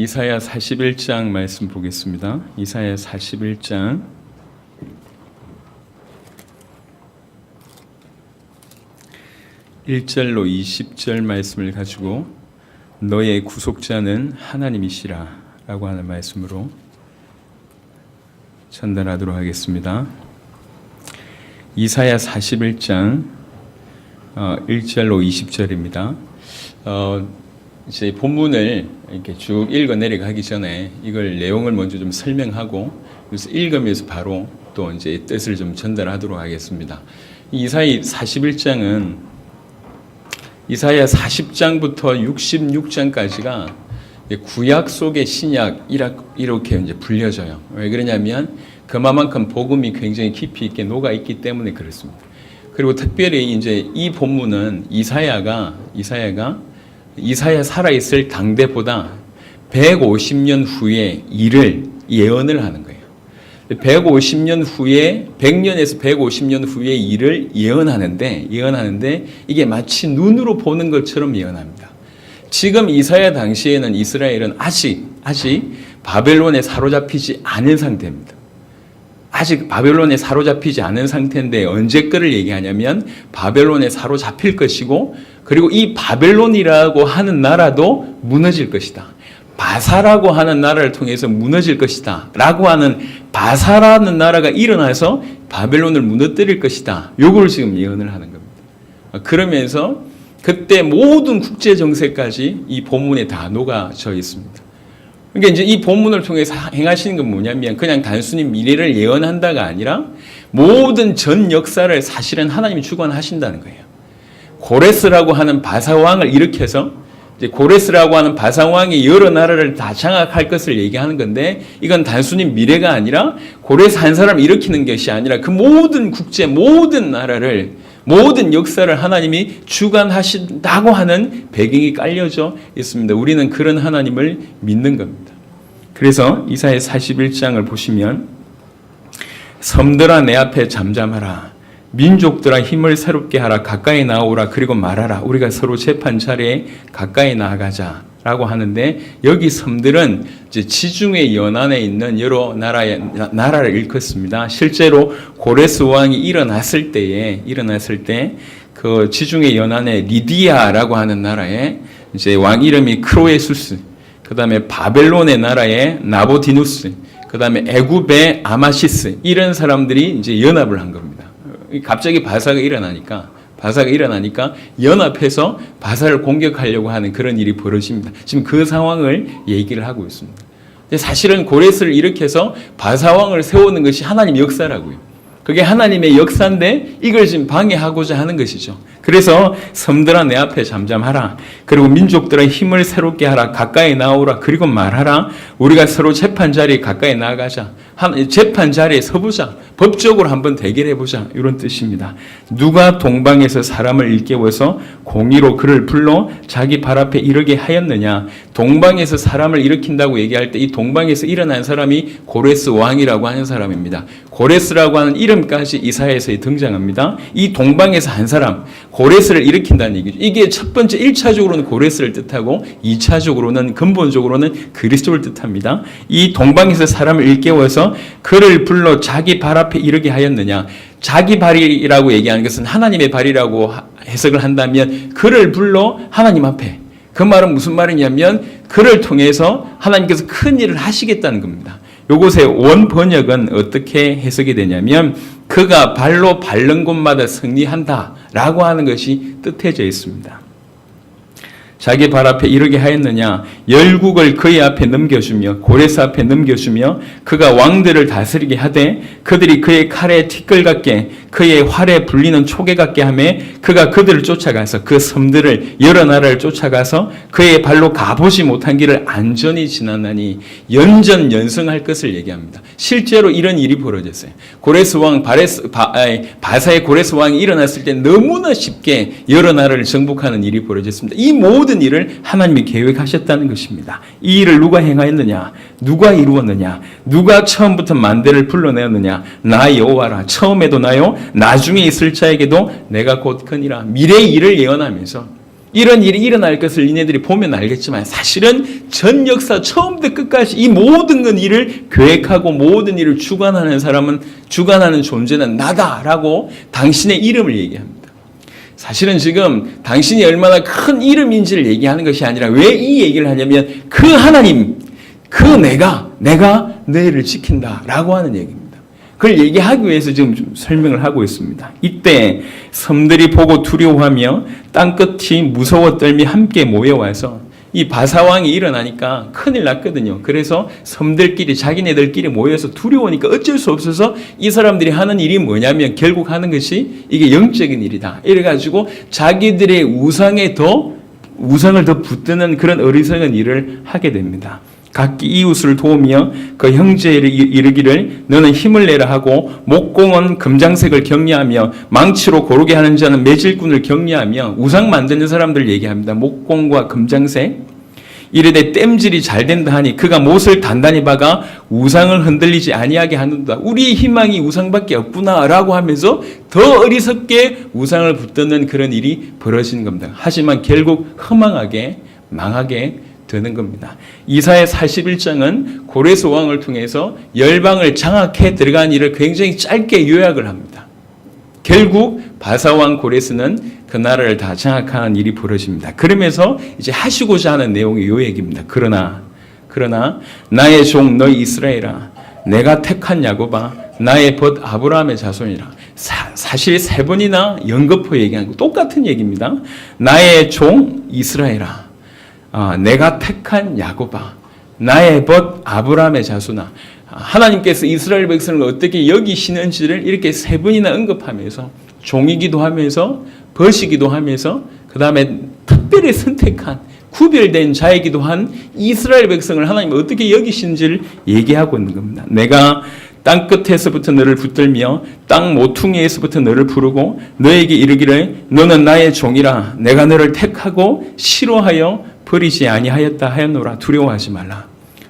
이사야 41장 말씀 보겠습니다. 이사야 41장 1절로 20절 말씀을 가지고 너의 구속자는 하나님이시라 라고 하는 말씀으로 전달하도록 하겠습니다. 이사야 41장 1절로 20절입니다. 이제 본문을 이렇게 쭉 읽어내려가기 전에 이걸 내용을 먼저 좀 설명하고 그래서 읽으면서 바로 또 이제 뜻을 좀 전달하도록 하겠습니다. 이사야 41장은 이사야 40장부터 66장까지가 구약 속의 신약 이렇게 이제 불려져요. 왜 그러냐면 그만큼 복음이 굉장히 깊이 있게 녹아 있기 때문에 그렇습니다. 그리고 특별히 이제 이 본문은 이사야 살아있을 당대보다 150년 후에 일을 예언을 하는 거예요. 150년 후에 100년에서 150년 후에 일을 예언하는데 이게 마치 눈으로 보는 것처럼 예언합니다. 지금 이사야 당시에는 이스라엘은 아직 바벨론에 사로잡히지 않은 상태입니다. 아직 바벨론에 사로잡히지 않은 상태인데 언제 거를 얘기하냐면 바벨론에 사로잡힐 것이고 그리고 이 바벨론이라고 하는 나라도 무너질 것이다. 바사라고 하는 나라를 통해서 무너질 것이다. 라고 하는 바사라는 나라가 일어나서 바벨론을 무너뜨릴 것이다. 요걸 지금 예언을 하는 겁니다. 그러면서 그때 모든 국제 정세까지 이 본문에 다 녹아져 있습니다. 그러니까 이제 이 본문을 통해서 행하시는 건 뭐냐면 그냥 단순히 미래를 예언한다가 아니라 모든 전 역사를 사실은 하나님이 주관하신다는 거예요. 고레스라고 하는 바사왕을 일으켜서 이제 고레스라고 하는 바사왕이 여러 나라를 다 장악할 것을 얘기하는 건데 이건 단순히 미래가 아니라 고레스 한 사람을 일으키는 것이 아니라 그 모든 국제 모든 나라를 모든 역사를 하나님이 주관하신다고 하는 배경이 깔려져 있습니다. 우리는 그런 하나님을 믿는 겁니다. 그래서 이사야 41장을 보시면 섬들아 내 앞에 잠잠하라. 민족들아 힘을 새롭게 하라. 가까이 나오라. 그리고 말하라. 우리가 서로 재판 자리에 가까이 나아가자. 라고 하는데 여기 섬들은 이제 지중해 연안에 있는 여러 나라를 일컫습니다. 실제로 고레스 왕이 일어났을 때 그 지중해 연안의 리디아라고 하는 나라에 이제 왕 이름이 크로에수스, 그 다음에 바벨론의 나라의 나보디누스, 그 다음에 애굽의 아마시스 이런 사람들이 이제 연합을 한 겁니다. 갑자기 바사가 일어나니까 연합해서 바사를 공격하려고 하는 그런 일이 벌어집니다. 지금 그 상황을 얘기를 하고 있습니다. 사실은 고레스를 일으켜서 바사왕을 세우는 것이 하나님의 역사라고요. 그게 하나님의 역사인데 이걸 지금 방해하고자 하는 것이죠. 그래서 섬들아 내 앞에 잠잠하라. 그리고 민족들아 힘을 새롭게 하라. 가까이 나오라. 그리고 말하라. 우리가 서로 재판 자리에 가까이 나아가자. 재판 자리에 서보자. 법적으로 한번 대결해보자. 이런 뜻입니다. 누가 동방에서 사람을 일깨워서 공의로 그를 불러 자기 발 앞에 이르게 하였느냐. 동방에서 사람을 일으킨다고 얘기할 때 이 동방에서 일어난 사람이 고레스 왕이라고 하는 사람입니다. 고레스라고 하는 이름까지 이사야에서 등장합니다. 이 동방에서 한 사람 고레스를 일으킨다는 얘기죠. 이게 첫 번째 1차적으로는 고레스를 뜻하고 2차적으로는 근본적으로는 그리스도를 뜻합니다. 이 동방에서 사람을 일깨워서 그를 불러 자기 발 앞에 이르게 하였느냐. 자기 발이라고 얘기하는 것은 하나님의 발이라고 해석을 한다면 그를 불러 하나님 앞에. 그 말은 무슨 말이냐면 그를 통해서 하나님께서 큰 일을 하시겠다는 겁니다. 요것의 원 번역은 어떻게 해석이 되냐면 그가 발로 밟는 곳마다 승리한다라고 하는 것이 뜻해져 있습니다. 자기 발 앞에 이르게 하였느냐. 열국을 그의 앞에 넘겨주며 고레스 앞에 넘겨주며 그가 왕들을 다스리게 하되 그들이 그의 칼에 티끌 같게 그의 활에 불리는 초계 같게 하며 그가 그들을 쫓아가서 그 섬들을 여러 나라를 쫓아가서 그의 발로 가보지 못한 길을 안전히 지나나니 연전연승할 것을 얘기합니다. 실제로 이런 일이 벌어졌어요. 고레스 왕 바사의 고레스 왕이 일어났을 때 너무나 쉽게 여러 나라를 정복하는 일이 벌어졌습니다. 이 모든 일을 하나님이 계획하셨다는 것입니다. 이 일을 누가 행하였느냐? 누가 이루었느냐? 누가 처음부터 만대를 불러내었느냐? 나 여호와라. 처음에도 나요. 나중에 있을 자에게도 내가 곧 크니라. 미래의 일을 예언하면서 이런 일이 일어날 것을 니네들이 보면 알겠지만 사실은 전 역사 처음부터 끝까지 이 모든 일을 계획하고 모든 일을 주관하는 존재는 나다라고 당신의 이름을 얘기합니다. 사실은 지금 당신이 얼마나 큰 이름인지를 얘기하는 것이 아니라 왜 이 얘기를 하냐면 그 하나님, 그 내가 너희를 지킨다라고 하는 얘기입니다. 그걸 얘기하기 위해서 지금 좀 설명을 하고 있습니다. 이때 섬들이 보고 두려워하며 땅끝이 무서워 떨미 함께 모여와서 이 바사왕이 일어나니까 큰일 났거든요. 그래서 섬들끼리 자기네들끼리 모여서 두려우니까 어쩔 수 없어서 이 사람들이 하는 일이 뭐냐면 결국 하는 것이 이게 영적인 일이다. 이래가지고 자기들의 우상을 더 붙드는 그런 어리석은 일을 하게 됩니다. 각기 이웃을 도우며 그 형제를 이르기를 너는 힘을 내라 하고 목공은 금장색을 격려하며 망치로 고르게 하는 자는 매질꾼을 격려하며 우상 만드는 사람들 얘기합니다. 목공과 금장색 이르되 땜질이 잘 된다 하니 그가 못을 단단히 박아 우상을 흔들리지 아니하게 하는다. 우리의 희망이 우상밖에 없구나라고 하면서 더 어리석게 우상을 붙드는 그런 일이 벌어진 겁니다. 하지만 결국 허망하게 망하게 되는 겁니다. 이사야 41장은 고레스 왕을 통해서 열방을 장악해 들어간 일을 굉장히 짧게 요약을 합니다. 결국 바사왕 고레스는 그 나라를 다 장악하는 일이 벌어집니다. 그러면서 이제 하시고자 하는 내용이 요 얘기입니다. 그러나 나의 종 너희 이스라엘아 내가 택한 야곱아 나의 벗 아브라함의 자손이라. 사실 세 번이나 연거푸 얘기하는 거 똑같은 얘기입니다. 나의 종 이스라엘아 내가 택한 야곱아 나의 벗 아브라함의 자손아. 하나님께서 이스라엘 백성을 어떻게 여기시는지를 이렇게 세 번이나 언급하면서 종이기도 하면서 벗이기도 하면서 그 다음에 특별히 선택한 구별된 자이기도 한 이스라엘 백성을 하나님 어떻게 여기시는지를 얘기하고 있는 겁니다. 내가 땅끝에서부터 너를 붙들며 땅 모퉁이에서부터 너를 부르고 너에게 이르기를 너는 나의 종이라 내가 너를 택하고 싫어하여 버리지 아니하였다 하였노라. 두려워하지 말라.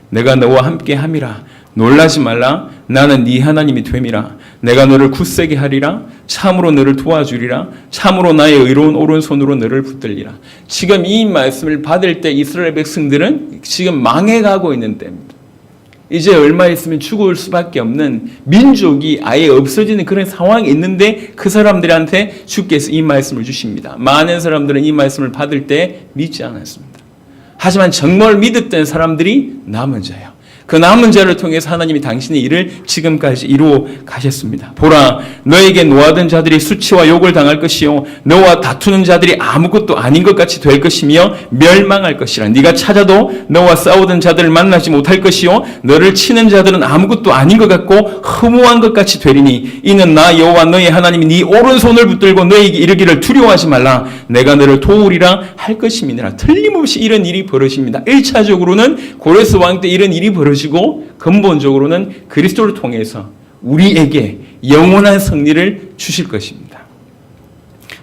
내가 너와 함께 함이라. 놀라지 말라. 나는 네 하나님이 됨이라. 내가 너를 굳세게 하리라. 참으로 너를 도와주리라. 참으로 나의 의로운 오른손으로 너를 붙들리라. 지금 이 말씀을 받을 때 이스라엘 백성들은 지금 망해가고 있는 때입니다. 이제 얼마 있으면 죽을 수밖에 없는 민족이 아예 없어지는 그런 상황이 있는데 그 사람들한테 주께서 이 말씀을 주십니다. 많은 사람들은 이 말씀을 받을 때 믿지 않았습니다. 하지만 정말 믿었던 사람들이 남은 자예요. 그 남은 자를 통해서 하나님이 당신의 일을 지금까지 이루어 가셨습니다. 보라, 너에게 노하던 자들이 수치와 욕을 당할 것이요 너와 다투는 자들이 아무것도 아닌 것 같이 될 것이며 멸망할 것이라. 네가 찾아도 너와 싸우던 자들을 만나지 못할 것이요 너를 치는 자들은 아무것도 아닌 것 같고 허무한 것 같이 되리니 이는 나 여호와 너의 하나님이 네 오른손을 붙들고 너에게 이르기를 두려워하지 말라. 내가 너를 도우리라 할 것임이니라. 틀림없이 이런 일이 벌어집니다. 1차적으로는 고레스 왕 때 이런 일이 벌어지고 근본적으로는 그리스도를 통해서 우리에게 영원한 승리를 주실 것입니다.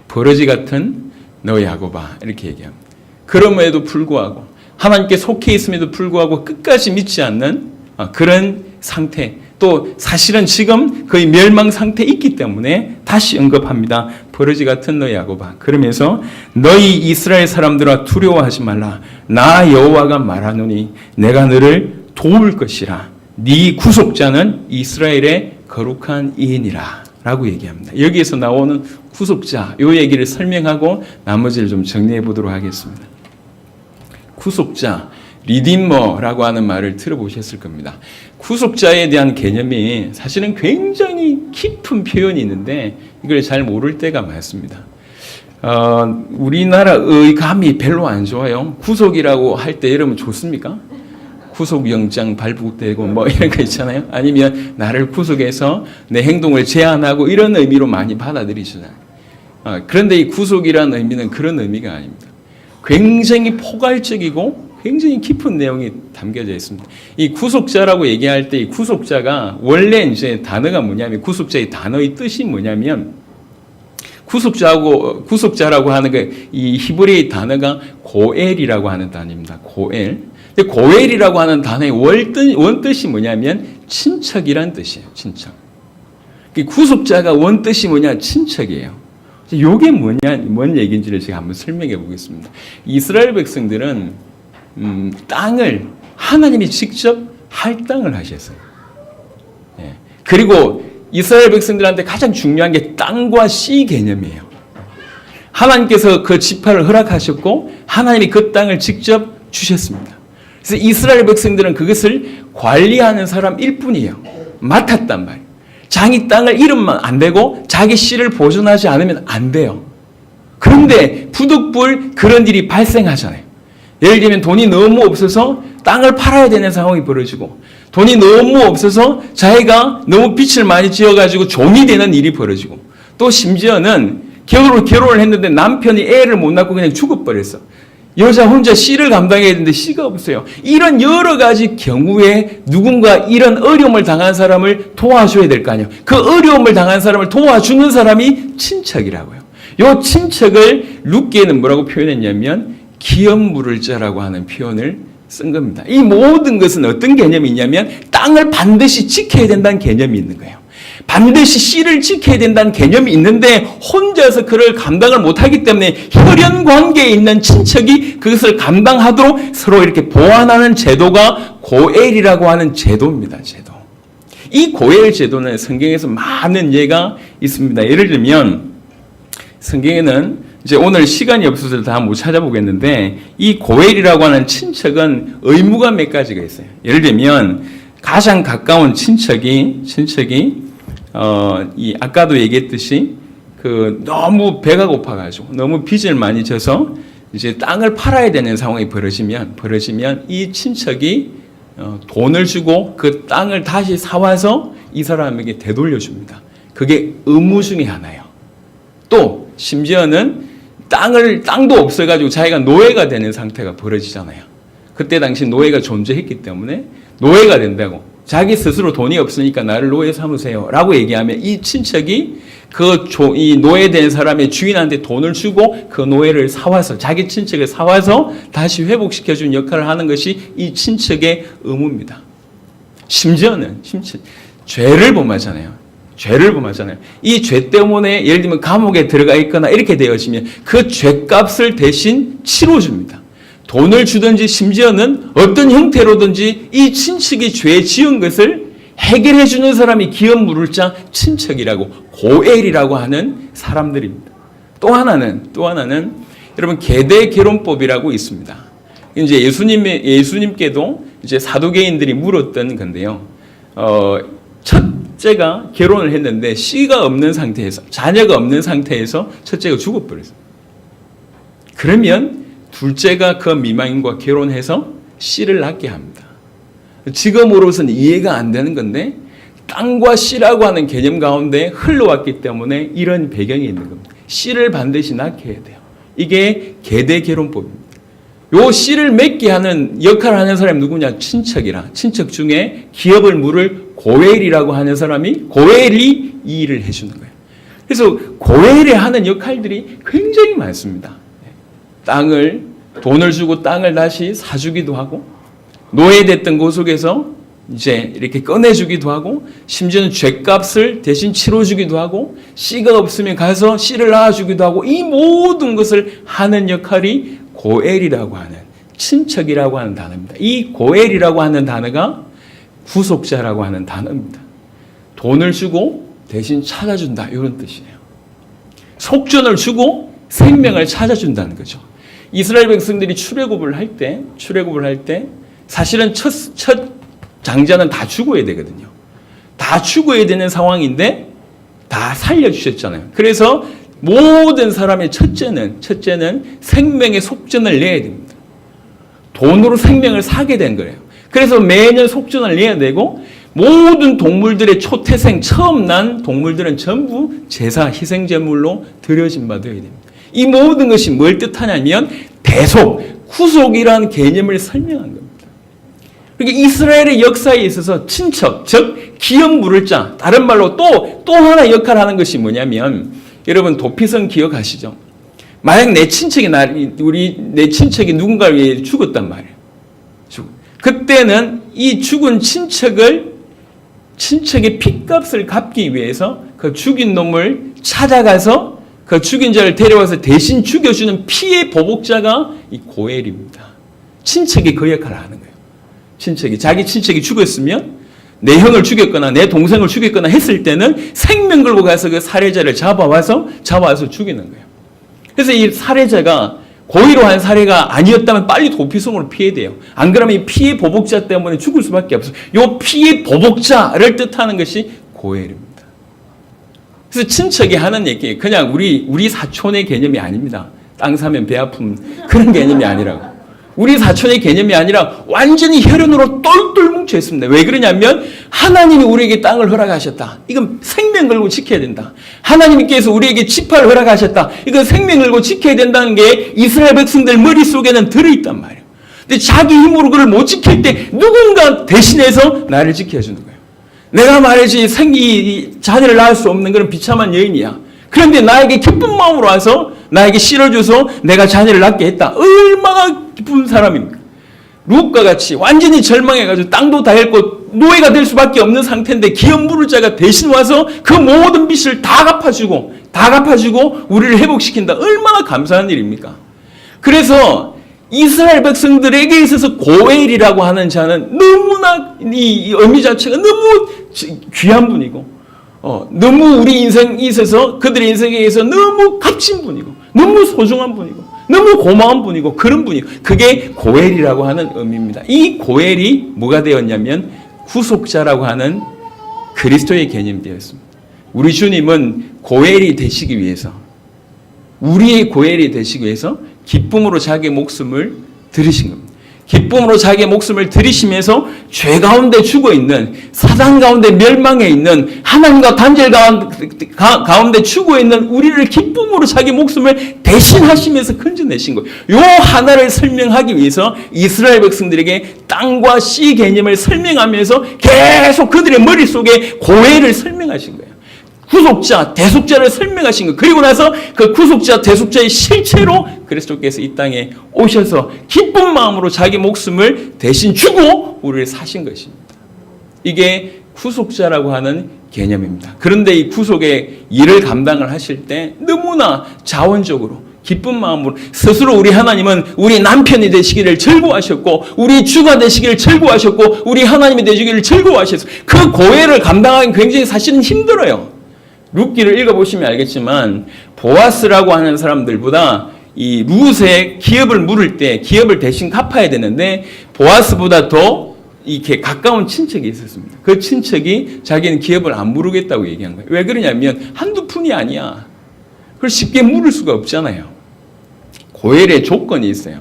버러지 같은 너 야곱아 이렇게 얘기합니다. 그럼에도 불구하고 하나님께 속해 있음에도 불구하고 끝까지 믿지 않는 그런 상태, 또 사실은 지금 거의 멸망 상태에 있기 때문에 다시 언급합니다. 버러지 같은 너 야곱아. 그러면서 너희 이스라엘 사람들아 두려워하지 말라. 나 여호와가 말하노니 내가 너를 도울 것이라. 네 구속자는 이스라엘의 거룩한 이인이라 라고 얘기합니다. 여기에서 나오는 구속자 이 얘기를 설명하고 나머지를 좀 정리해 보도록 하겠습니다. 구속자, 리디머라고 하는 말을 들어보셨을 겁니다. 구속자에 대한 개념이 사실은 굉장히 깊은 표현이 있는데 이걸 잘 모를 때가 많습니다. 우리나라 의감이 별로 안 좋아요. 구속이라고 할 때 여러분 좋습니까? 구속영장 발부되고 뭐 이런 거 있잖아요. 아니면 나를 구속해서 내 행동을 제한하고 이런 의미로 많이 받아들이시잖아요. 그런데 이 구속이라는 의미는 그런 의미가 아닙니다. 굉장히 포괄적이고 굉장히 깊은 내용이 담겨져 있습니다. 이 구속자라고 얘기할 때 이 구속자가 원래 이제 단어가 뭐냐면 구속자의 단어의 뜻이 뭐냐면 구속자라고 하는 이 히브리의 단어가 고엘이라고 하는 단어입니다. 고엘. 고엘이라고 하는 단어의 원뜻이 뭐냐면 친척이란 뜻이에요. 친척. 구속자가 원뜻이 뭐냐? 친척이에요. 이게 뭔 얘기인지를 제가 한번 설명해 보겠습니다. 이스라엘 백성들은 땅을 하나님이 직접 할당을 하셨어요. 예. 그리고 이스라엘 백성들한테 가장 중요한 게 땅과 씨 개념이에요. 하나님께서 그 지파를 허락하셨고 하나님이 그 땅을 직접 주셨습니다. 그래서 이스라엘 백성들은 그것을 관리하는 사람일 뿐이에요. 맡았단 말이에요. 자기 땅을 잃으면 안 되고 자기 씨를 보존하지 않으면 안 돼요. 그런데 부득불 그런 일이 발생하잖아요. 예를 들면 돈이 너무 없어서 땅을 팔아야 되는 상황이 벌어지고, 돈이 너무 없어서 자기가 너무 빚을 많이 지어가지고 종이 되는 일이 벌어지고, 또 심지어는 결혼을 했는데 남편이 애를 못 낳고 그냥 죽어버렸어. 여자 혼자 씨를 감당해야 되는데 씨가 없어요. 이런 여러 가지 경우에 누군가 이런 어려움을 당한 사람을 도와줘야 될 거 아니에요. 그 어려움을 당한 사람을 도와주는 사람이 친척이라고요. 이 친척을 룻기에는 뭐라고 표현했냐면 기업 물을 자라고 하는 표현을 쓴 겁니다. 이 모든 것은 어떤 개념이 있냐면 땅을 반드시 지켜야 된다는 개념이 있는 거예요. 반드시 씨를 지켜야 된다는 개념이 있는데 혼자서 그걸 감당을 못하기 때문에 혈연 관계에 있는 친척이 그것을 감당하도록 서로 이렇게 보완하는 제도가 고엘이라고 하는 제도입니다. 제도. 이 고엘 제도는 성경에서 많은 예가 있습니다. 예를 들면 성경에는 이제 오늘 시간이 없어서 다 못 찾아보겠는데 이 고엘이라고 하는 친척은 의무가 몇 가지가 있어요. 예를 들면 가장 가까운 친척이 아까도 얘기했듯이 너무 배가 고파가지고 너무 빚을 많이 져서 이제 땅을 팔아야 되는 상황이 벌어지면 이 친척이 돈을 주고 그 땅을 다시 사와서 이 사람에게 되돌려줍니다. 그게 의무 중에 하나예요. 또 심지어는 땅도 없어가지고 자기가 노예가 되는 상태가 벌어지잖아요. 그때 당시 노예가 존재했기 때문에 노예가 된다고. 자기 스스로 돈이 없으니까 나를 노예 삼으세요 라고 얘기하면 이 친척이 이 노예된 사람의 주인한테 돈을 주고 그 노예를 사와서 자기 친척을 사와서 다시 회복시켜주는 역할을 하는 것이 이 친척의 의무입니다. 심지어는 죄를 범하잖아요. 이 죄 때문에 예를 들면 감옥에 들어가 있거나 이렇게 되어지면 그 죄값을 대신 치러줍니다. 돈을 주든지 심지어는 어떤 형태로든지 이 친척이 죄 지은 것을 해결해 주는 사람이 기업 물을 자 친척이라고 고엘이라고 하는 사람들입니다. 또 하나는 여러분 계대 결혼법이라고 있습니다. 이제 예수님께도 이제 사두개인들이 물었던 건데요. 첫째가 결혼을 했는데 씨가 없는 상태에서 자녀가 없는 상태에서 첫째가 죽어버렸어요. 그러면 둘째가 그 미망인과 결혼해서 씨를 낳게 합니다. 지금으로서는 이해가 안 되는 건데 땅과 씨라고 하는 개념 가운데 흘러왔기 때문에 이런 배경이 있는 겁니다. 씨를 반드시 낳게 해야 돼요. 이게 계대 결혼법입니다. 요 씨를 맺게 하는 역할을 하는 사람이 누구냐? 친척 중에 기업을 물을 고엘이라고 하는 사람이 고엘이 이 일을 해주는 거예요. 그래서 고엘이 하는 역할들이 굉장히 많습니다. 돈을 주고 땅을 다시 사주기도 하고, 노예됐던 곳 속에서 이제 이렇게 꺼내주기도 하고, 심지어는 죄값을 대신 치러주기도 하고, 씨가 없으면 가서 씨를 낳아주기도 하고, 이 모든 것을 하는 역할이 고엘이라고 하는, 친척이라고 하는 단어입니다. 이 고엘이라고 하는 단어가 구속자라고 하는 단어입니다. 돈을 주고 대신 찾아준다, 이런 뜻이에요. 속전을 주고 생명을 찾아준다는 거죠. 이스라엘 백성들이 출애굽을 할 때 사실은 첫 장자는 다 죽어야 되거든요. 다 죽어야 되는 상황인데 다 살려주셨잖아요. 그래서 모든 사람의 첫째는 생명의 속전을 내야 됩니다. 돈으로 생명을 사게 된 거예요. 그래서 매년 속전을 내야 되고 모든 동물들의 초태생 처음 난 동물들은 전부 제사 희생제물로 드려진 바 되어야 됩니다. 이 모든 것이 뭘 뜻하냐면 대속, 구속이라는 개념을 설명한 겁니다. 그러니까 이스라엘의 역사에 있어서 친척, 즉 기업 물을 자, 다른 말로 또 하나 역할을 하는 것이 뭐냐면 여러분 도피성 기억하시죠? 만약 내 친척이 누군가를 위해 죽었단 말이에요. 그때는 이 죽은 친척의 핏값을 갚기 위해서 그 죽인 놈을 찾아가서 그 죽인 자를 데려와서 대신 죽여주는 피의 보복자가 이 고엘입니다. 친척이 그 역할을 하는 거예요. 자기 친척이 죽었으면 내 형을 죽였거나 내 동생을 죽였거나 했을 때는 생명 걸고 가서 그 살해자를 잡아와서 죽이는 거예요. 그래서 이 살해자가 고의로 한 살해가 아니었다면 빨리 도피성으로 피해야 돼요. 안 그러면 이 피해 보복자 때문에 죽을 수밖에 없어요. 이 피해 보복자를 뜻하는 것이 고엘입니다. 그래서 친척이 하는 얘기, 그냥 우리 사촌의 개념이 아닙니다. 땅 사면 배 아픔 그런 개념이 아니라고. 우리 사촌의 개념이 아니라 완전히 혈연으로 똘똘 뭉쳐 있습니다. 왜 그러냐면 하나님이 우리에게 땅을 허락하셨다. 이건 생명 걸고 지켜야 된다. 하나님께서 우리에게 지파를 허락하셨다. 이건 생명 걸고 지켜야 된다는 게 이스라엘 백성들 머릿속에는 들어있단 말이에요. 근데 자기 힘으로 그걸 못 지킬 때 누군가 대신해서 나를 지켜주는 거예요. 내가 말이지 자녀를 낳을 수 없는 그런 비참한 여인이야. 그런데 나에게 기쁜 마음으로 와서 나에게 실어줘서 내가 자녀를 낳게 했다. 얼마나 기쁜 사람입니까? 룻과 같이 완전히 절망해가지고 땅도 다 잃고 노예가 될 수밖에 없는 상태인데 기업 물을 자가 대신 와서 그 모든 빚을 다 갚아주고 우리를 회복시킨다. 얼마나 감사한 일입니까? 그래서 이스라엘 백성들에게 있어서 고엘이라고 하는 자는 너무나 이 의미 자체가 너무 귀한 분이고 너무 우리 인생에 있어서 그들의 인생에 있어서 너무 값진 분이고 너무 소중한 분이고 너무 고마운 분이고 그런 분이고 그게 고엘이라고 하는 의미입니다. 이 고엘이 뭐가 되었냐면 구속자라고 하는 그리스도의 개념이 되었습니다. 우리 주님은 고엘이 되시기 위해서 우리의 고엘이 되시기 위해서 기쁨으로 자기 목숨을 들이신 겁니다. 기쁨으로 자기의 목숨을 들이시면서 죄 가운데 죽어있는 사단 가운데 멸망해 있는 하나님과 단절 가운데 죽어있는 우리를 기쁨으로 자기 목숨을 대신하시면서 건져내신 거예요. 요 하나를 설명하기 위해서 이스라엘 백성들에게 땅과 씨 개념을 설명하면서 계속 그들의 머릿속에 고해를 설명하신 거예요. 구속자, 대속자를 설명하신 것. 그리고 나서 그 구속자, 대속자의 실체로 그리스도께서 이 땅에 오셔서 기쁜 마음으로 자기 목숨을 대신 주고 우리를 사신 것입니다. 이게 구속자라고 하는 개념입니다. 그런데 이 구속의 일을 감당을 하실 때 너무나 자원적으로 기쁜 마음으로 스스로 우리 하나님은 우리 남편이 되시기를 즐거워하셨고 우리 주가 되시기를 즐거워하셨고 우리 하나님이 되시기를 즐거워하셨어요. 그 고해를 감당하기 굉장히 사실은 힘들어요. 룻기를 읽어보시면 알겠지만 보아스라고 하는 사람들보다 이 룻의 기업을 물을 때 기업을 대신 갚아야 되는데 보아스보다 더 이렇게 가까운 친척이 있었습니다. 그 친척이 자기는 기업을 안 물으겠다고 얘기한 거예요. 왜 그러냐면 한두 푼이 아니야. 그걸 쉽게 물을 수가 없잖아요. 고엘의 조건이 있어요.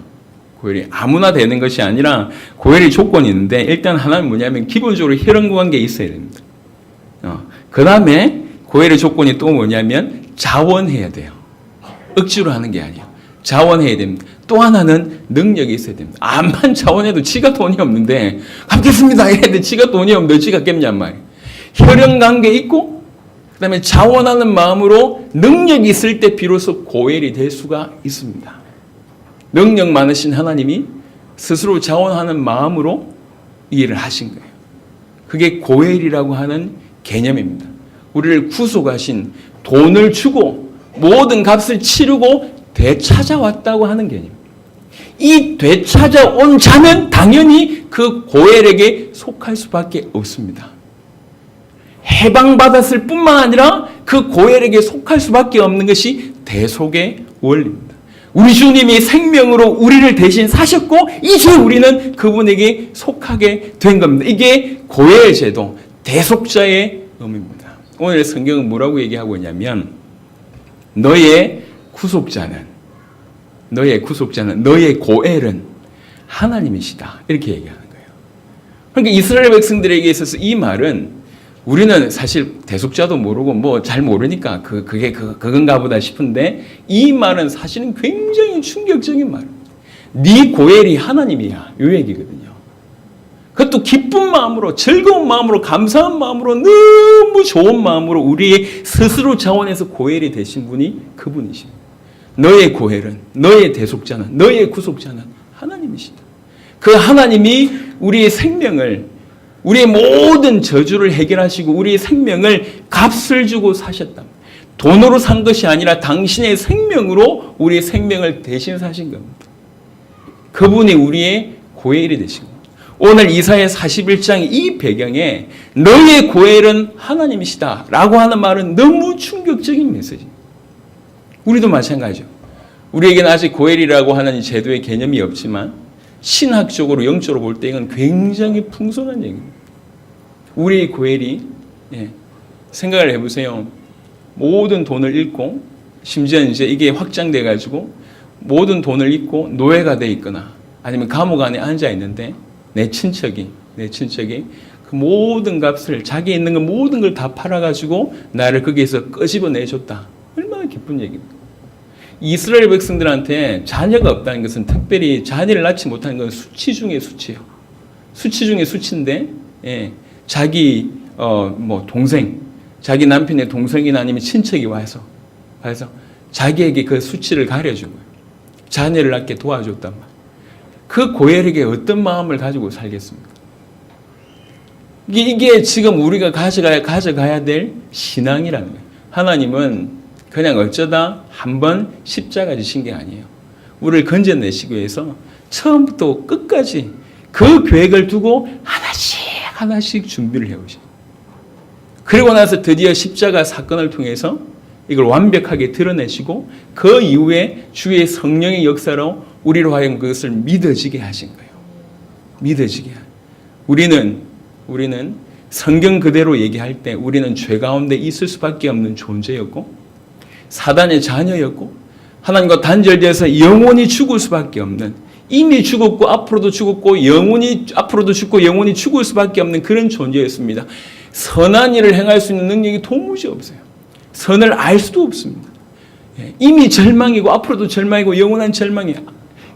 고엘이 아무나 되는 것이 아니라 고엘의 조건이 있는데 일단 하나는 뭐냐면 기본적으로 혈연관계에 있어야 됩니다. 그 다음에 고엘의 조건이 또 뭐냐면 자원해야 돼요. 억지로 하는 게 아니에요. 자원해야 됩니다. 또 하나는 능력이 있어야 됩니다. 암만 자원해도 지가 돈이 없는데 갚겠습니다 이랬는데 지가 돈이 없는데 지가 갚냔 말이에요. 혈연관계 있고 그 다음에 자원하는 마음으로 능력이 있을 때 비로소 고엘이 될 수가 있습니다. 능력 많으신 하나님이 스스로 자원하는 마음으로 일을 하신 거예요. 그게 고엘이라고 하는 개념입니다. 우리를 구속하신 돈을 주고 모든 값을 치르고 되찾아왔다고 하는 개념. 이 되찾아온 자는 당연히 그 고엘에게 속할 수밖에 없습니다. 해방받았을 뿐만 아니라 그 고엘에게 속할 수밖에 없는 것이 대속의 원리입니다. 우리 주님이 생명으로 우리를 대신 사셨고 이제 우리는 그분에게 속하게 된 겁니다. 이게 고엘 제도, 대속자의 의미입니다. 오늘 성경은 뭐라고 얘기하고 있냐면 너의 구속자는 너의 고엘은 하나님이시다. 이렇게 얘기하는 거예요. 그러니까 이스라엘 백성들에게 있어서 이 말은 우리는 사실 대속자도 모르고 뭐 잘 모르니까 그건가 보다 싶은데 이 말은 사실은 굉장히 충격적인 말입니다. 네 고엘이 하나님이야. 이 얘기거든요. 그것도 기쁜 마음으로 즐거운 마음으로 감사한 마음으로 너무 좋은 마음으로 우리의 스스로 자원해서 고엘이 되신 분이 그분이십니다. 너의 고엘은 너의 대속자는 너의 구속자는 하나님이시다. 그 하나님이 우리의 생명을 우리의 모든 저주를 해결하시고 우리의 생명을 값을 주고 사셨다. 돈으로 산 것이 아니라 당신의 생명으로 우리의 생명을 대신 사신 겁니다. 그분이 우리의 고엘이 되신 겁니다. 오늘 이사야 41장 이 배경에 너의 고엘은 하나님이시다 라고 하는 말은 너무 충격적인 메시지입니다. 우리도 마찬가지죠. 우리에게는 아직 고엘이라고 하는 제도의 개념이 없지만 신학적으로 영적으로 볼 때 이건 굉장히 풍성한 얘기입니다. 우리의 고엘이 생각을 해보세요. 모든 돈을 잃고 심지어 이제 이게 확장돼 가지고 모든 돈을 잃고 노예가 돼 있거나 아니면 감옥 안에 앉아 있는데 내 친척이 그 모든 값을 자기 있는 거 모든 걸 다 팔아 가지고 나를 거기에서 끄집어내 줬다. 얼마나 기쁜 얘기입니까? 이스라엘 백성들한테 자녀가 없다는 것은 특별히 자녀를 낳지 못하는 건 수치 중의 수치예요. 수치 중의 수치인데 자기 동생 자기 남편의 동생이나 아니면 친척이 와서 자기에게 그 수치를 가려주고 자녀를 낳게 도와줬단 말이에요. 그 고엘에게 어떤 마음을 가지고 살겠습니까? 이게 지금 우리가 가져가야 될 신앙이라는 거예요. 하나님은 그냥 어쩌다 한번 십자가 지신 게 아니에요. 우리를 건져내시기 위해서 처음부터 끝까지 그 계획을 두고 하나씩 준비를 해오셔요. 그리고 나서 드디어 십자가 사건을 통해서 이걸 완벽하게 드러내시고 그 이후에 주의 성령의 역사로 우리로 하여금 그것을 믿어지게 하신 거예요. 믿어지게. 우리는 성경 그대로 얘기할 때 우리는 죄 가운데 있을 수밖에 없는 존재였고 사단의 자녀였고 하나님과 단절되어서 영원히 죽을 수밖에 없는 이미 죽었고 앞으로도 죽었고 영원히 앞으로도 죽고 영원히 죽을 수밖에 없는 그런 존재였습니다. 선한 일을 행할 수 있는 능력이 도무지 없어요. 선을 알 수도 없습니다. 이미 절망이고 앞으로도 절망이고 영원한 절망이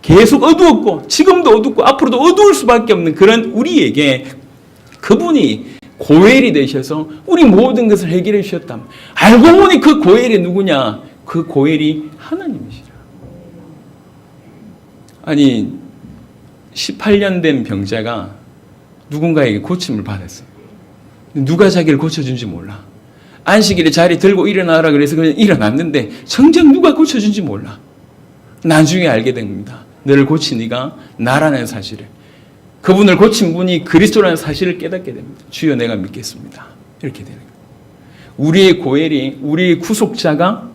계속 어두웠고 지금도 어둡고 앞으로도 어두울 수밖에 없는 그런 우리에게 그분이 고엘이 되셔서 우리 모든 것을 해결해 주셨다. 알고 보니 그 고엘이 누구냐? 그 고엘이 하나님이시라. 아니 18년 된 병자가 누군가에게 고침을 받았어요. 누가 자기를 고쳐준지 몰라. 안식일에 자리 들고 일어나라 그래서 그냥 일어났는데 정작 누가 고쳐준지 몰라. 나중에 알게 됩니다. 너를 고친 이가 나라는 사실을. 그분을 고친 분이 그리스도라는 사실을 깨닫게 됩니다. 주여 내가 믿겠습니다. 이렇게 되는 거예요. 우리의 고엘이 우리의 구속자가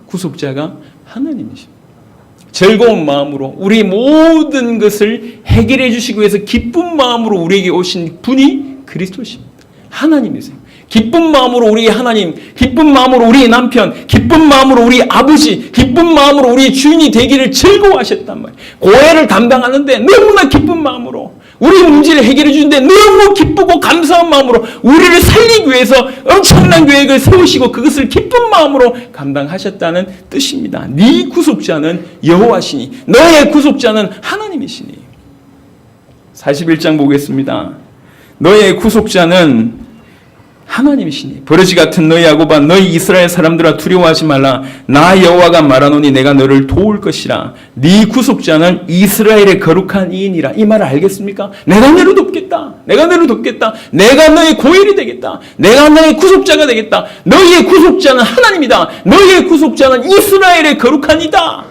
하나님이십니다. 즐거운 마음으로 우리 모든 것을 해결해 주시기 위해서 기쁜 마음으로 우리에게 오신 분이 그리스도십니다. 하나님이세요. 기쁜 마음으로 우리 하나님, 기쁜 마음으로 우리 남편, 기쁜 마음으로 우리 아버지, 기쁜 마음으로 우리 주인이 되기를 즐거워하셨단 말이에요. 고해를 담당하는데 너무나 기쁜 마음으로 우리 문제를 해결해 주는데 너무 기쁘고 감사한 마음으로 우리를 살리기 위해서 엄청난 계획을 세우시고 그것을 기쁜 마음으로 감당하셨다는 뜻입니다. 네 구속자는 여호와시니 너의 구속자는 하나님이시니. 41장 보겠습니다. 너의 구속자는 하나님이시니 버러지 같은 너희 야곱아 너희 이스라엘 사람들아 두려워하지 말라. 나 여호와가 말하노니 내가 너를 도울 것이라. 네 구속자는 이스라엘의 거룩한 이인이라. 이 말을 알겠습니까? 내가 너를 돕겠다. 내가 너를 돕겠다. 내가 너의 고일이 되겠다. 내가 너의 구속자가 되겠다. 너희의 구속자는 하나님이다. 너희의 구속자는 이스라엘의 거룩한 이다.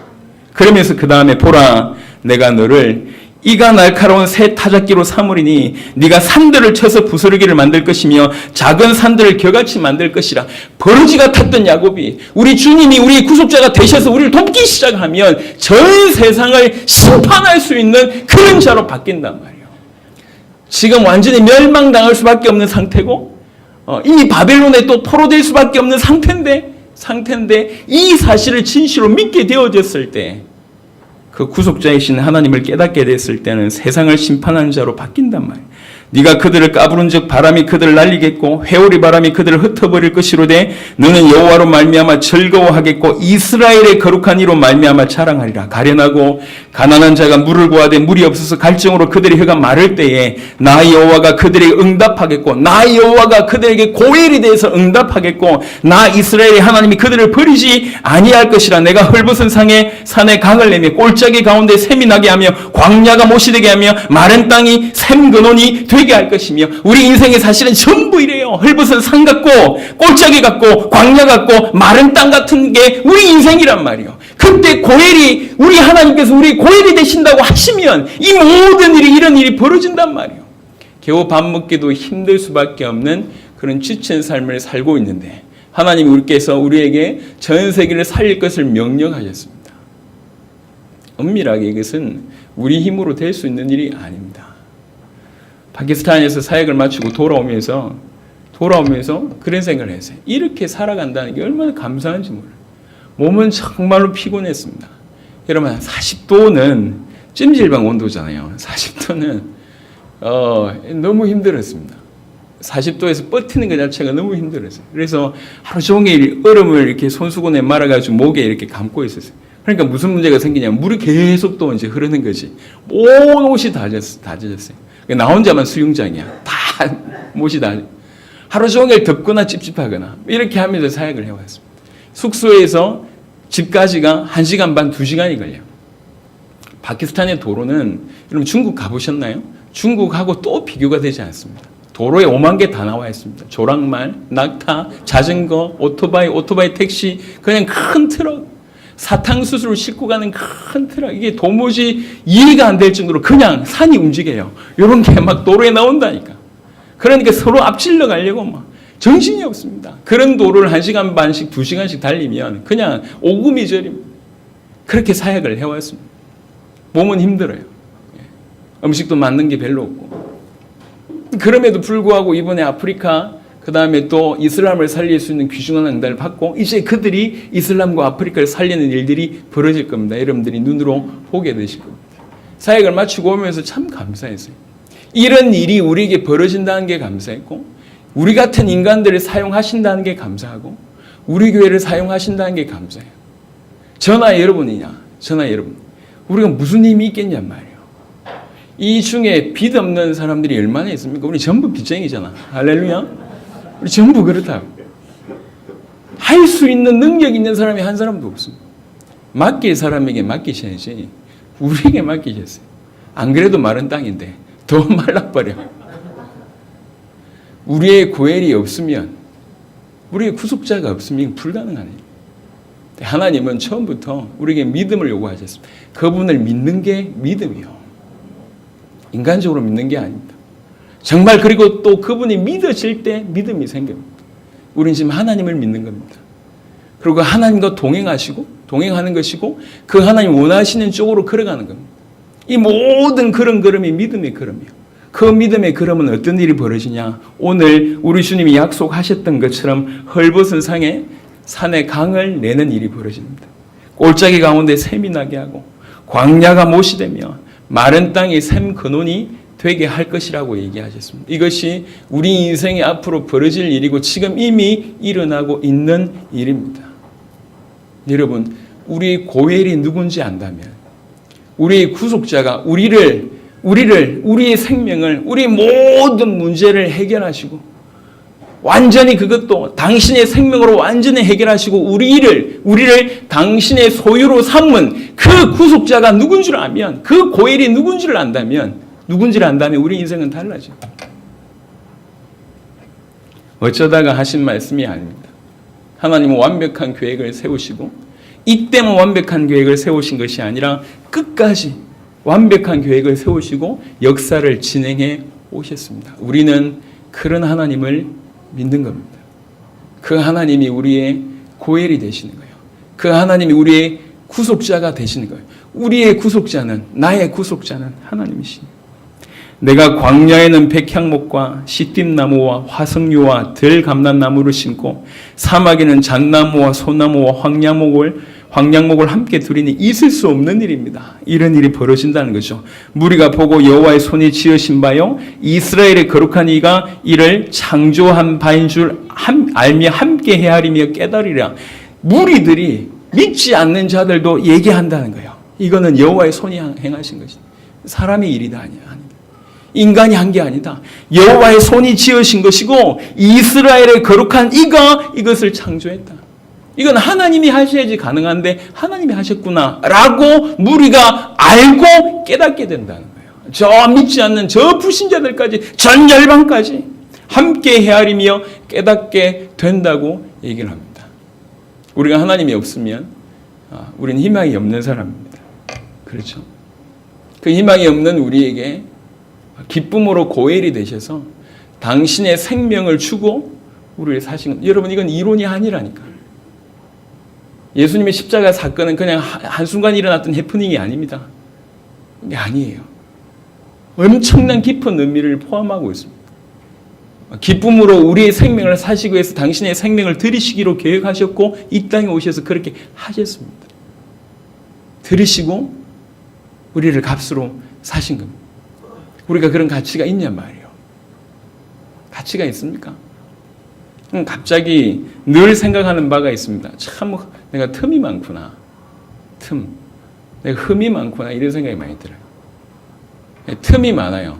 그러면서 그 다음에 보라 내가 너를 이가 날카로운 새 타작기로 삼으리니 네가 산들을 쳐서 부스러기를 만들 것이며 작은 산들을 겨같이 만들 것이라. 버러지 같았던 야곱이 우리 주님이 우리 구속자가 되셔서 우리를 돕기 시작하면 전 세상을 심판할 수 있는 그런 자로 바뀐단 말이에요. 지금 완전히 멸망당할 수밖에 없는 상태고 이미 바벨론에 또 포로될 수밖에 없는 상태인데 이 사실을 진실로 믿게 되어졌을 때 그 구속자이신 하나님을 깨닫게 됐을 때는 세상을 심판하는 자로 바뀐단 말이에요. 네가 그들을 까부른즉 바람이 그들을 날리겠고 회오리 바람이 그들을 흩어버릴 것이로되 너는 여호와로 말미암아 즐거워하겠고 이스라엘의 거룩한 이로 말미암아 자랑하리라. 가련하고 가난한 자가 물을 구하되 물이 없어서 갈증으로 그들의 혀가 마를 때에 나 여호와가 그들에게 응답하겠고 나 여호와가 그들에게 고일이 대해서 응답하겠고 나 이스라엘의 하나님이 그들을 버리지 아니할 것이라. 내가 헐벗은 산에 강을 내며 꼴짝이 가운데 샘이 나게 하며 광야가 못이 되게 하며 마른 땅이 샘 근원이 되게 할 것이며 우리 인생의 사실은 전부 이래요. 헐벗은 산 같고 골짜기 같고 광야 같고 마른 땅 같은 게 우리 인생이란 말이에요. 그때 고엘이 우리 하나님께서 우리 고엘이 되신다고 하시면 이 모든 일이 이런 일이 벌어진단 말이에요. 겨우 밥 먹기도 힘들 수밖에 없는 그런 지친 삶을 살고 있는데 하나님이 우리에게 전 세계를 살릴 것을 명령하셨습니다. 엄밀하게 이것은 우리 힘으로 될 수 있는 일이 아닙니다. 파키스탄에서 사역을 마치고 돌아오면서 그런 생각을 했어요. 이렇게 살아간다는 게 얼마나 감사한지 몰라요. 몸은 정말로 피곤했습니다. 여러분 40도는 찜질방 온도잖아요. 40도는 너무 힘들었습니다. 40도에서 버티는 것 자체가 너무 힘들었어요. 그래서 하루 종일 얼음을 이렇게 손수건에 말아가지고 목에 이렇게 감고 있었어요. 그러니까 무슨 문제가 생기냐면 물이 계속 또 이제 흐르는 거지. 온 옷이 다 젖었어요. 나 혼자만 수영장이야. 다 못이 다. 하루 종일 덥거나 찝찝하거나 이렇게 하면서 사역을 해왔습니다. 숙소에서 집까지가 1시간 반, 2시간이 걸려요. 파키스탄의 도로는 여러분 중국 가보셨나요? 중국하고 또 비교가 되지 않습니다. 도로에 5만 개 다 나와 있습니다. 조랑말, 낙타, 자전거, 오토바이 택시, 그냥 큰 트럭, 사탕수수를 싣고 가는 큰 트럭, 이게 도무지 이해가 안 될 정도로 그냥 산이 움직여요. 이런 게 막 도로에 나온다니까. 그러니까 서로 앞질러 가려고 막 정신이 없습니다. 그런 도로를 1시간 반씩, 2시간씩 달리면 그냥 오금이절입니다. 그렇게 사역을 해왔습니다. 몸은 힘들어요. 음식도 맞는 게 별로 없고. 그럼에도 불구하고 이번에 아프리카, 그 다음에 또 이슬람을 살릴 수 있는 귀중한 응답을 받고 이제 그들이 이슬람과 아프리카를 살리는 일들이 벌어질 겁니다. 여러분들이 눈으로 보게 되실 겁니다. 사역을 마치고 오면서 참 감사했어요. 이런 일이 우리에게 벌어진다는 게 감사했고 우리 같은 인간들을 사용하신다는 게 감사하고 우리 교회를 사용하신다는 게 감사해요. 저나 여러분이냐, 우리가 무슨 힘이 있겠냔 말이에요. 이 중에 빚 없는 사람들이 얼마나 있습니까? 우리 전부 빚쟁이잖아. 할렐루야. 우리 전부 그렇다고. 할 수 있는 능력 있는 사람이 한 사람도 없습니다. 맡길 사람에게 맡기셔야지 우리에게 맡기셨어요. 안 그래도 마른 땅인데 더 말라버려. 우리의 고엘이 없으면, 우리의 구속자가 없으면 불가능하네요. 하나님은 처음부터 우리에게 믿음을 요구하셨습니다. 그분을 믿는 게 믿음이요. 인간적으로 믿는 게 아닙니다. 정말 그리고 또 그분이 믿어질 때 믿음이 생깁니다. 우리는 지금 하나님을 믿는 겁니다. 그리고 하나님과 동행하는 것이고 그 하나님 원하시는 쪽으로 걸어가는 겁니다. 이 모든 그런 걸음이 믿음의 걸음이에요. 그 믿음의 걸음은 어떤 일이 벌어지냐? 오늘 우리 주님이 약속하셨던 것처럼 헐벗은 산에 강을 내는 일이 벌어집니다. 골짜기 가운데 샘이 나게 하고 광야가 못이 되며 마른 땅이 샘 근원이 되게 할 것이라고 얘기하셨습니다. 이것이 우리 인생에 앞으로 벌어질 일이고 지금 이미 일어나고 있는 일입니다. 여러분, 우리 고엘이 누군지 안다면 우리의 구속자가 우리의 생명을, 우리 모든 문제를 해결하시고 완전히 그것도 당신의 생명으로 완전히 해결하시고 우리를 당신의 소유로 삼은 그 구속자가 누군 줄 알면, 그 고엘이 누군지를 안다면 우리 인생은 달라져요. 어쩌다가 하신 말씀이 아닙니다. 하나님은 완벽한 계획을 세우시고 이때만 완벽한 계획을 세우신 것이 아니라 끝까지 완벽한 계획을 세우시고 역사를 진행해 오셨습니다. 우리는 그런 하나님을 믿는 겁니다. 그 하나님이 우리의 고엘이 되시는 거예요. 그 하나님이 우리의 구속자가 되시는 거예요. 나의 구속자는 하나님이십니다. 내가 광야에는 백향목과 시띠나무와 화석류와 들감람나무를 심고 사막에는 잣나무와 소나무와 황량목을 함께 두리니 있을 수 없는 일입니다. 이런 일이 벌어진다는 거죠. 무리가 보고 여호와의 손이 지으신 바요 이스라엘의 거룩한 이가 이를 창조한 바인 줄 알며 함께 헤아리며 깨달으리라. 무리들이 믿지 않는 자들도 얘기한다는 거예요. 이거는 여호와의 손이 행하신 것이다. 사람의 일이다 아니야. 인간이 한 게 아니다. 여호와의 손이 지으신 것이고 이스라엘의 거룩한 이가 이것을 창조했다. 이건 하나님이 하셔야지 가능한데 하나님이 하셨구나 라고 무리가 알고 깨닫게 된다는 거예요. 저 믿지 않는 저 불신자들까지 전 열방까지 함께 헤아리며 깨닫게 된다고 얘기를 합니다. 우리가 하나님이 없으면 우리는 희망이 없는 사람입니다. 그렇죠? 그 희망이 없는 우리에게 기쁨으로 고엘이 되셔서 당신의 생명을 주고 우리를 사신 것. 여러분, 이건 이론이 아니라니까. 예수님의 십자가 사건은 그냥 한순간 일어났던 해프닝이 아닙니다. 이게 아니에요. 엄청난 깊은 의미를 포함하고 있습니다. 기쁨으로 우리의 생명을 사시기 위해서 당신의 생명을 들이시기로 계획하셨고 이 땅에 오셔서 그렇게 하셨습니다. 들이시고 우리를 값으로 사신 겁니다. 우리가 그런 가치가 있냔 말이에요. 가치가 있습니까? 갑자기 늘 생각하는 바가 있습니다. 참 내가 틈이 많구나. 내가 흠이 많구나. 이런 생각이 많이 들어요. 틈이 많아요.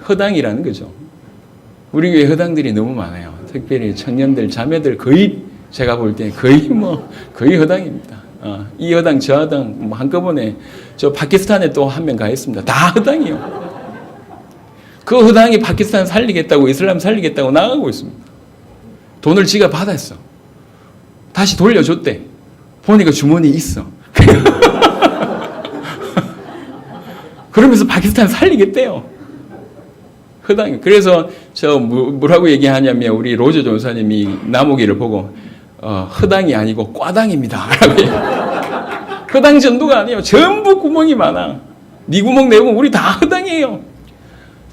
허당이라는 거죠. 우리 교회 허당들이 너무 많아요. 특별히 청년들, 자매들 거의 제가 볼 때 거의 허당입니다. 이 허당, 저 허당 한꺼번에 저 파키스탄에 또 한 명 가 있습니다. 다 허당이요. 그 허당이 파키스탄 살리겠다고 이슬람 살리겠다고 나가고 있습니다. 돈을 지가 받았어. 다시 돌려줬대. 보니까 주머니에 있어. 그러면서 파키스탄 살리겠대요. 허당이. 그래서 뭐라고 얘기하냐면 우리 로저 전사님이 나무기를 보고 허당이 아니고 꽈당입니다. 허당 전도가 아니에요. 전부 구멍이 많아. 네 구멍 내 구멍 우리 다 허당이에요.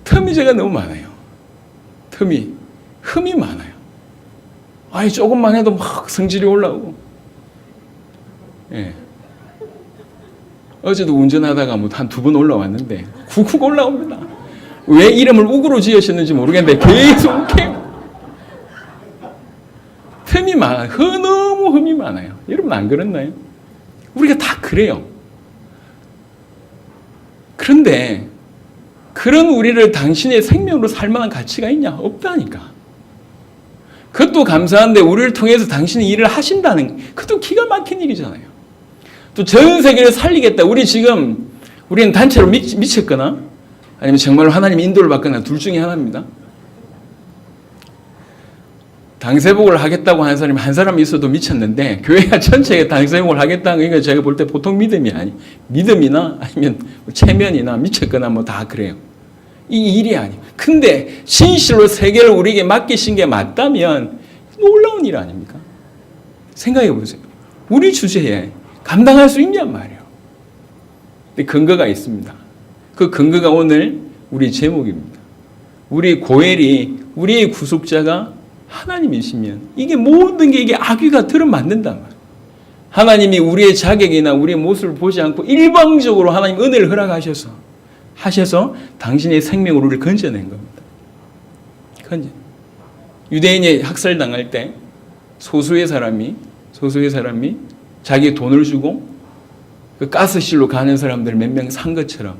틈이 제가 너무 많아요. 흠이 많아요. 아니 조금만 해도 막 성질이 올라오고. 예. 어제도 운전하다가 뭐 한 2번 올라왔는데 쿡쿡 올라옵니다. 왜 이름을 우구로 지으셨는지 모르겠는데 계속 욱해요. 틈이 많아요. 너무 흠이 많아요. 여러분 안 그렇나요? 우리가 다 그래요. 그런데 그런 우리를 당신의 생명으로 살 만한 가치가 있냐? 없다니까. 그것도 감사한데 우리를 통해서 당신이 일을 하신다는 그것도 기가 막힌 일이잖아요. 또 전 세계를 살리겠다. 우리는 단체로 미쳤거나 아니면 정말로 하나님 인도를 받거나 둘 중에 하나입니다. 당세복을 하겠다고 하는 사람이 한 사람 있어도 미쳤는데 교회가 전체에 당세복을 하겠다는 거 제가 볼 때 보통 믿음이나 아니면 체면이나 미쳤거나 뭐 다 그래요. 이 일이 아니에요. 근데 진실로 세계를 우리에게 맡기신 게 맞다면 놀라운 일 아닙니까? 생각해 보세요. 우리 주제에 감당할 수 있냔 말이에요. 근데 근거가 있습니다. 그 근거가 오늘 우리 제목입니다. 우리 고엘이 우리의 구속자가 하나님이시면 이게 모든 게 이게 악귀가 들어맞는단 말이에요. 하나님이 우리의 자격이나 우리의 모습을 보지 않고 일방적으로 하나님 은혜를 허락하셔서 당신의 생명으로 우리를 건져낸 겁니다. 유대인이 학살당할 때 소수의 사람이 자기 돈을 주고 그 가스실로 가는 사람들 몇 명 산 것처럼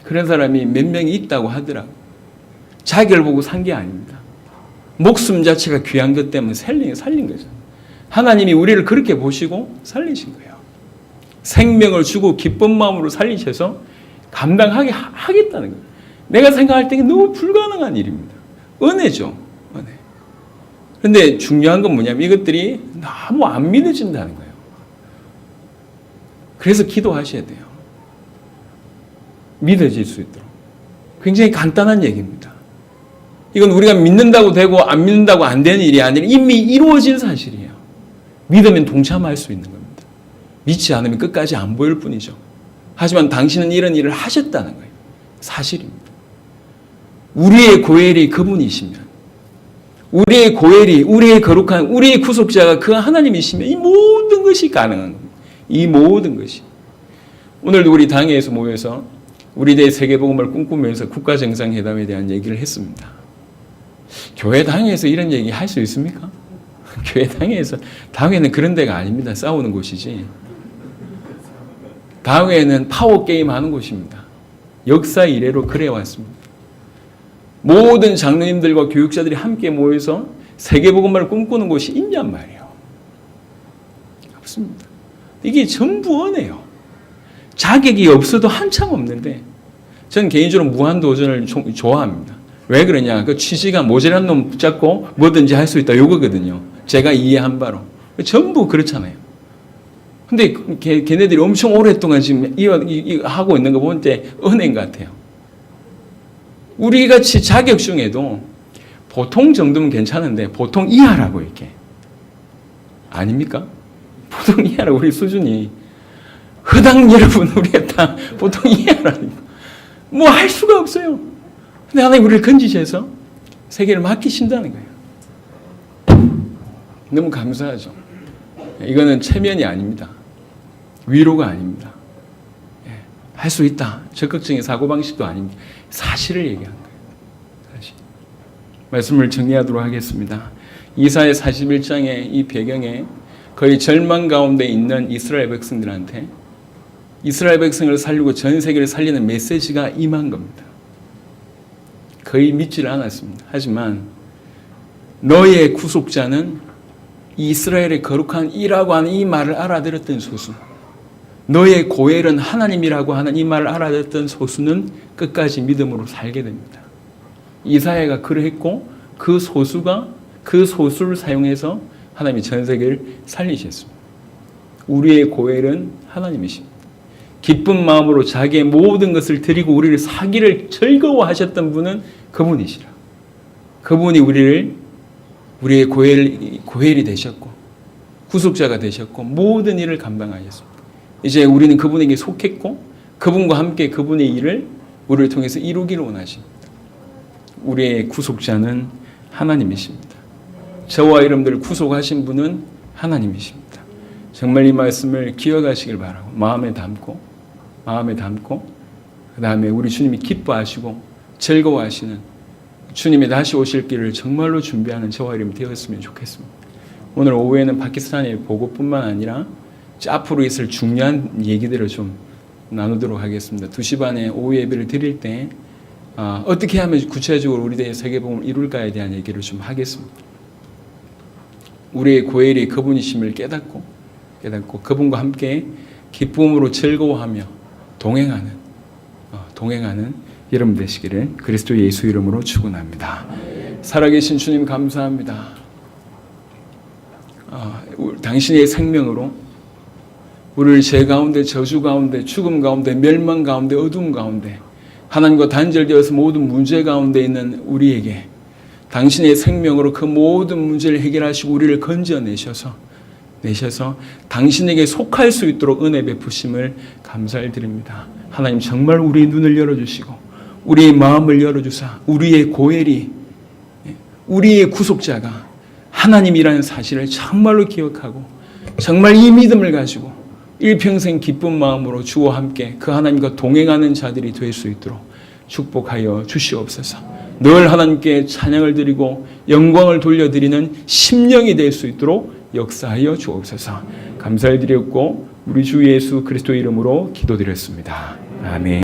그런 사람이 몇 명이 있다고 하더라고요. 자기를 보고 산 게 아닙니다. 목숨 자체가 귀한 것 때문에 살린 거죠. 하나님이 우리를 그렇게 보시고 살리신 거예요. 생명을 주고 기쁜 마음으로 살리셔서 감당하게 하겠다는 거예요. 내가 생각할 때 너무 불가능한 일입니다. 은혜죠. 은혜. 그런데 중요한 건 뭐냐면 이것들이 너무 안 믿어진다는 거예요. 그래서 기도하셔야 돼요. 믿어질 수 있도록. 굉장히 간단한 얘기입니다. 이건 우리가 믿는다고 되고 안 믿는다고 안 되는 일이 아니라 이미 이루어진 사실이에요. 믿으면 동참할 수 있는 겁니다. 믿지 않으면 끝까지 안 보일 뿐이죠. 하지만 당신은 이런 일을 하셨다는 거예요. 사실입니다. 우리의 고엘이 그분이시면 우리의 고엘이 우리의 거룩한 우리의 구속자가 그 하나님이시면 이 모든 것이 가능한 겁니다. 이 모든 것이. 오늘도 우리 당회에서 모여서 우리 대의 세계복음을 꿈꾸면서 국가정상회담에 대한 얘기를 했습니다. 교회 당회에서 이런 얘기 할 수 있습니까? 교회 당회는 그런 데가 아닙니다. 싸우는 곳이지. 당회는 파워게임 하는 곳입니다. 역사 이래로 그래왔습니다. 모든 장로님들과 교육자들이 함께 모여서 세계복음을 꿈꾸는 곳이 있냔 말이에요. 없습니다. 이게 전부 은혜요. 자격이 없어도 한참 없는데 저는 개인적으로 무한도전을 좋아합니다. 왜 그러냐? 그 취지가 모자란 놈 붙잡고 뭐든지 할 수 있다. 요거거든요. 제가 이해한 바로. 전부 그렇잖아요. 근데 걔네들이 엄청 오랫동안 지금 하고 있는 거 보면 은혜인 것 같아요. 우리 같이 자격 중에도 보통 정도면 괜찮은데 보통 이하라고 이렇게. 아닙니까? 보통 이하라고 우리 수준이. 허당 여러분 우리가 다 보통 이하라니까. 뭐 할 수가 없어요. 근데 하나님 우리를 건지셔서 세계를 맡기신다는 거예요. 너무 감사하죠. 이거는 체면이 아닙니다. 위로가 아닙니다. 할 수 있다. 적극적인 사고방식도 아닙니다. 사실을 얘기한 거예요. 사실. 말씀을 정리하도록 하겠습니다. 이사야 41장의 이 배경에 거의 절망 가운데 있는 이스라엘 백성들한테 이스라엘 백성을 살리고 전 세계를 살리는 메시지가 임한 겁니다. 거의 믿지를 않았습니다. 하지만 너의 구속자는 이스라엘의 거룩한 이라고 하는 이 말을 알아들었던 소수, 너의 고엘은 하나님이라고 하는 이 말을 알아듣던 소수는 끝까지 믿음으로 살게 됩니다. 이사야가 그러했고 그 소수가 그 소수를 사용해서 하나님이 전 세계를 살리셨습니다. 우리의 고엘은 하나님이십니다. 기쁜 마음으로 자기의 모든 것을 드리고 우리를 사기를 즐거워하셨던 분은 그분이시라. 그분이 우리의 고엘이 되셨고 구속자가 되셨고 모든 일을 감당하셨습니다. 이제 우리는 그분에게 속했고 그분과 함께 그분의 일을 우리를 통해서 이루기를 원하십니다. 우리의 구속자는 하나님이십니다. 저와 여러분들을 구속하신 분은 하나님이십니다. 정말 이 말씀을 기억하시길 바라고 마음에 담고 그 다음에 우리 주님이 기뻐하시고 즐거워하시는 주님이 다시 오실 길을 정말로 준비하는 저와 여러분이 되었으면 좋겠습니다. 오늘 오후에는 파키스탄의 보고뿐만 아니라 앞으로 있을 중요한 얘기들을 좀 나누도록 하겠습니다. 2시 반에 오후 예배를 드릴 때 어떻게 하면 구체적으로 우리의 세계복음을 이룰까에 대한 얘기를 좀 하겠습니다. 우리의 고엘이 그분이심을 깨닫고 그분과 함께 기쁨으로 즐거워하며 동행하는 여러분 되시기를 그리스도 예수 이름으로 축원합니다. 살아계신 주님 감사합니다. 당신의 생명으로 우리를 죄 가운데 저주 가운데 죽음 가운데 멸망 가운데 어둠 가운데 하나님과 단절되어서 모든 문제 가운데 있는 우리에게 당신의 생명으로 그 모든 문제를 해결하시고 우리를 건져내셔서 당신에게 속할 수 있도록 은혜 베푸심을 감사를 드립니다. 하나님 정말 우리의 눈을 열어주시고 우리의 마음을 열어주사 우리의 고엘이 우리의 구속자가 하나님이라는 사실을 정말로 기억하고 정말 이 믿음을 가지고 일평생 기쁜 마음으로 주와 함께 그 하나님과 동행하는 자들이 될 수 있도록 축복하여 주시옵소서. 늘 하나님께 찬양을 드리고 영광을 돌려드리는 심령이 될 수 있도록 역사하여 주옵소서. 감사를 드렸고 우리 주 예수 그리스도 이름으로 기도드렸습니다. 아멘.